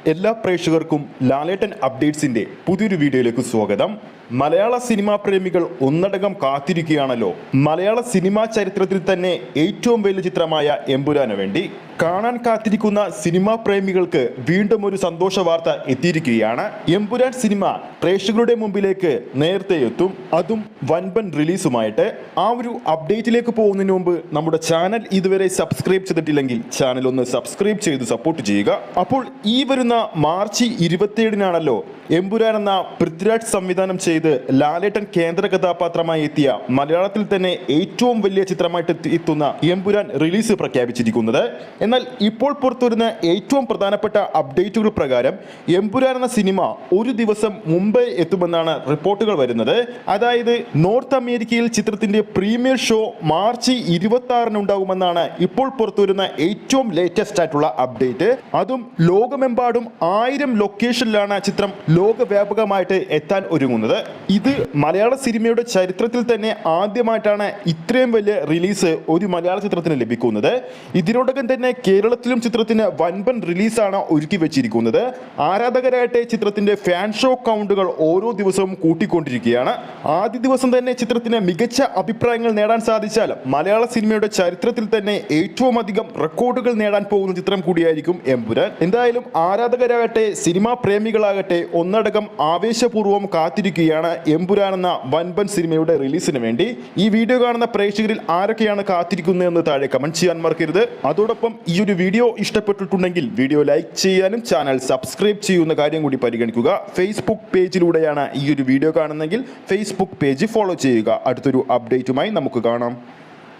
എല്ലാ പ്രേക്ഷകർക്കും ലാലേട്ടൻ അപ്ഡേറ്റ്സിന്റെ പുതിയൊരു വീഡിയോയിലേക്ക് സ്വാഗതം. മലയാള സിനിമാ പ്രേമികൾ ഒന്നടങ്കം കാത്തിരിക്കുകയാണല്ലോ മലയാള സിനിമാ ചരിത്രത്തിൽ തന്നെ ഏറ്റവും വലിയ ചിത്രമായ എമ്പുരാന് വേണ്ടി. കാണാൻ കാത്തിരിക്കുന്ന സിനിമാ പ്രേമികൾക്ക് വീണ്ടും ഒരു സന്തോഷ വാർത്ത എത്തിയിരിക്കുകയാണ്. എമ്പുരാൻ സിനിമ പ്രേക്ഷകരുടെ മുമ്പിലേക്ക് നേരത്തെ എത്തും, അതും വൻപൻ റിലീസുമായിട്ട്. ആ ഒരു അപ്ഡേറ്റിലേക്ക് പോകുന്നതിന് മുമ്പ് നമ്മുടെ ചാനൽ ഇതുവരെ സബ്സ്ക്രൈബ് ചെയ്തിട്ടില്ലെങ്കിൽ ചാനൽ ഒന്ന് സബ്സ്ക്രൈബ് ചെയ്ത് സപ്പോർട്ട് ചെയ്യുക. അപ്പോൾ ഈ വരുന്ന മാർച്ച് 27-നാണല്ലോ എമ്പുരാൻ എന്ന പൃഥ്വിരാജ് സംവിധാനം ചെയ്ത് ലാലേട്ടൻ കേന്ദ്ര കഥാപാത്രമായി എത്തിയ മലയാളത്തിൽ തന്നെ ഏറ്റവും വലിയ ചിത്രമായിട്ട് എത്തുന്ന എമ്പുരാൻ റിലീസ് പ്രഖ്യാപിച്ചിരിക്കുന്നത്. എന്നാൽ ഇപ്പോൾ പുറത്തുവരുന്ന ഏറ്റവും പ്രധാനപ്പെട്ട അപ്ഡേറ്റുകൾ പ്രകാരം എമ്പുരാൻ എന്ന സിനിമ ഒരു ദിവസം മുമ്പേ എത്തുമെന്നാണ് റിപ്പോർട്ടുകൾ വരുന്നത്. അതായത് നോർത്ത് അമേരിക്കയിൽ ചിത്രത്തിന്റെ പ്രീമിയർ ഷോ മാർച്ച് 26-ന് ഉണ്ടാകുമെന്നാണ് ഇപ്പോൾ പുറത്തുവരുന്ന ഏറ്റവും ലേറ്റസ്റ്റ് ആയിട്ടുള്ള അപ്ഡേറ്റ്. അതും ലോകമെമ്പാടും 1000 ലൊക്കേഷനിലാണ് ചിത്രം ലോകവ്യാപകമായിട്ട് എത്താൻ ഒരുങ്ങുന്നത്. ഇത് മലയാള സിനിമയുടെ ചരിത്രത്തിൽ തന്നെ ആദ്യമായിട്ടാണ് ഇത്രയും വലിയ റിലീസ് ഒരു മലയാള ചിത്രത്തിന് ലഭിക്കുന്നത്. ഇതിനോടകം തന്നെ കേരളത്തിലും ചിത്രത്തിന് വൻപൻ റിലീസാണ് ഒരുക്കി വെച്ചിരിക്കുന്നത്. ആരാധകരായിട്ട് ചിത്രത്തിന്റെ ഫാൻ ഷോ കൗണ്ടുകൾ ഓരോ ദിവസവും കൂട്ടിക്കൊണ്ടിരിക്കുകയാണ്. ആദ്യ ദിവസം തന്നെ ചിത്രത്തിന് മികച്ച അഭിപ്രായങ്ങൾ നേടാൻ സാധിച്ചാൽ മലയാള സിനിമയുടെ ചരിത്രത്തിൽ തന്നെ ഏറ്റവും അധികം റെക്കോർഡുകൾ നേടാൻ പോകുന്ന ചിത്രം കൂടിയായിരിക്കും എമ്പുരാൻ. എന്തായാലും ആരാധകരാകട്ടെ സിനിമാ പ്രേമികളാകട്ടെ ഒന്നടങ്കം ആവേശപൂർവ്വം കാത്തിരിക്കുകയാണ് എമ്പുരാൻ എന്ന വൻപൻ സിനിമയുടെ റിലീസിന് വേണ്ടി. ഈ വീഡിയോ കാണുന്ന പ്രേക്ഷകരിൽ ആരൊക്കെയാണ് കാത്തിരിക്കുന്നതെന്ന് താഴെ കമന്റ് ചെയ്യാൻ മറക്കരുത്. അതോടൊപ്പം ഈ ഒരു വീഡിയോ ഇഷ്ടപ്പെട്ടിട്ടുണ്ടെങ്കിൽ വീഡിയോ ലൈക്ക് ചെയ്യാനും ചാനൽ സബ്സ്ക്രൈബ് ചെയ്യുന്ന കാര്യം കൂടി പരിഗണിക്കുക. ഫേസ്ബുക്ക് പേജിലൂടെയാണ് ഈ ഒരു വീഡിയോ കാണുന്നതെങ്കിൽ ഫേസ്ബുക്ക് പേജ് ഫോളോ ചെയ്യുക. അടുത്തൊരു അപ്ഡേറ്റുമായി നമുക്ക് കാണാം.